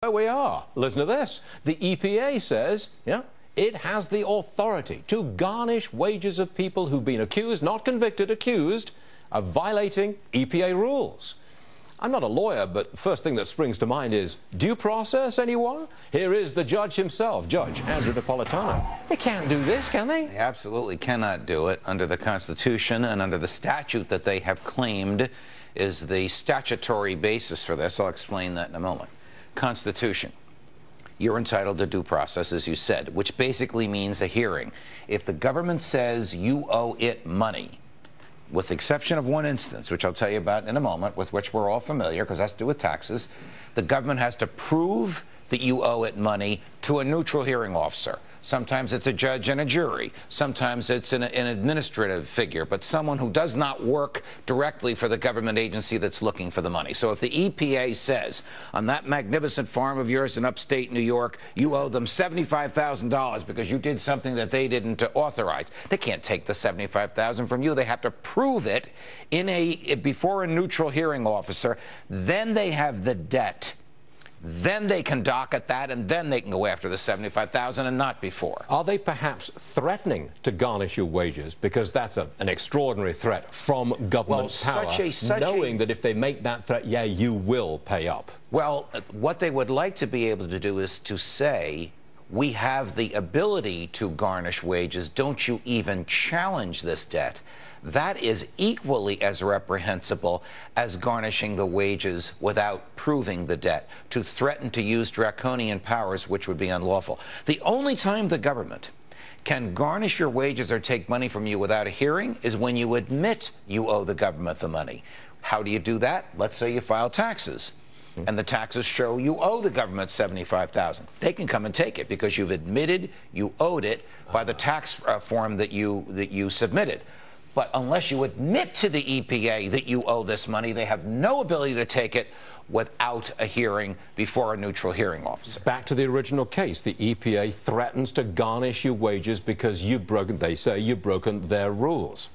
There we are. Listen to this. The EPA says, it has the authority to garnish wages of people who've been accused, not convicted, accused of violating EPA rules. I'm not a lawyer, but the first thing that springs to mind is due process, anyone? Here is the judge himself, Judge Andrew Napolitano. They can't do this, can they? They absolutely cannot do it under the Constitution and under the statute that they have claimed is the statutory basis for this. I'll explain that in a moment. Constitution. You're entitled to due process, as you said, which basically means a hearing. If the government says you owe it money, with the exception of one instance, which I'll tell you about in a moment, with which we're all familiar, because it has to do with taxes, the government has to prove that you owe it money to a neutral hearing officer. Sometimes it's a judge and a jury. Sometimes it's an administrative figure, but someone who does not work directly for the government agency that's looking for the money. So if the EPA says, on that magnificent farm of yours in upstate New York, you owe them $75,000 because you did something that they didn't authorize, they can't take the $75,000 from you. They have to prove it before a neutral hearing officer. Then they have the debt. Then they can docket that, and then they can go after the $75,000 and not before. Are they perhaps threatening to garnish your wages because that's an extraordinary threat from government power, knowing that if they make that threat, you will pay up? Well, what they would like to be able to do is to say, we have the ability to garnish wages. Don't you even challenge this debt. That is equally as reprehensible as garnishing the wages without proving the debt, to threaten to use draconian powers, which would be unlawful. The only time the government can garnish your wages or take money from you without a hearing is when you admit you owe the government the money. How do you do that? Let's say you file taxes, and the taxes show you owe the government $75,000. They can come and take it because you've admitted you owed it by the tax form that you submitted. But unless you admit to the EPA that you owe this money, they have no ability to take it without a hearing before a neutral hearing officer. Back to the original case, the EPA threatens to garnish your wages because they say you've broken their rules.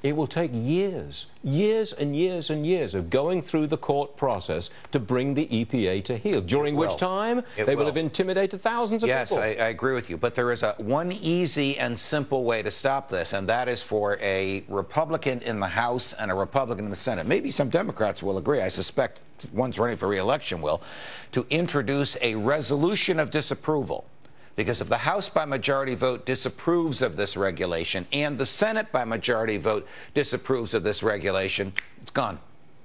It will take years and years and years of going through the court process to bring the EPA to heel, during which time they will have intimidated thousands of people. Yes, I agree with you. But there is one easy and simple way to stop this, and that is for a Republican in the House and a Republican in the Senate. Maybe some Democrats will agree. I suspect one's running for re-election will, to introduce a resolution of disapproval. Because if the House by majority vote disapproves of this regulation and the Senate by majority vote disapproves of this regulation, it's gone.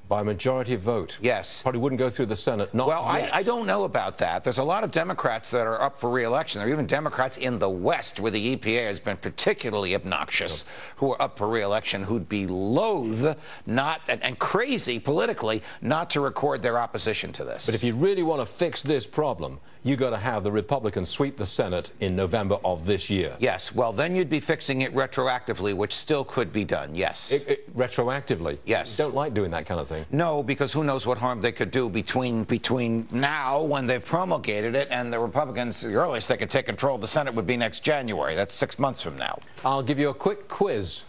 By majority vote? Yes. Probably wouldn't go through the Senate. Not well, yet. I don't know about that. There's a lot of Democrats that are up for re-election. There are even Democrats in the West, where the EPA has been particularly obnoxious, who are up for re-election, who'd be loath and crazy politically not to record their opposition to this. But if you really want to fix this problem, you got to have the Republicans sweep the Senate in November of this year. Yes. Well, then you'd be fixing it retroactively, which still could be done. Yes. Retroactively? Yes. You don't like doing that kind of thing. No, because who knows what harm they could do between now, when they've promulgated it, and the Republicans, the earliest they could take control of the Senate would be next January. That's 6 months from now. I'll give you a quick quiz.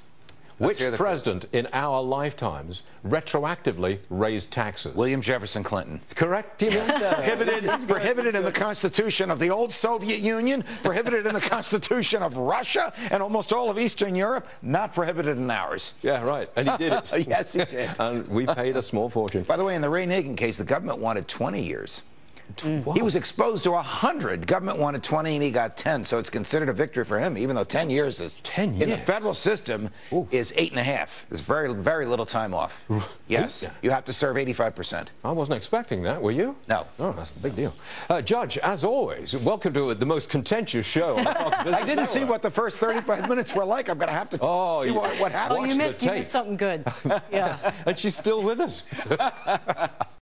Which president in our lifetimes retroactively raised taxes? William Jefferson Clinton. Correct. Prohibited in the Constitution of the old Soviet Union, prohibited in the Constitution of Russia and almost all of Eastern Europe, not prohibited in ours. Yeah, right. And he did it. Yes, he did. And we paid a small fortune. By the way, in the Ray Nagin case, the government wanted 20 years. He was exposed to 100. Government wanted 20 and he got 10, so it's considered a victory for him, even though 10 years is 10 years in the federal system is 8.5. There's very little time off. Yes, you have to serve 85%. I wasn't expecting that, were you? No. Oh, that's a big deal. Judge, as always, welcome to the most contentious show on Fox Business I didn't see what the first 35 minutes were like. I'm going to have to see what happened. Oh, you missed something good. Yeah. And she's still with us.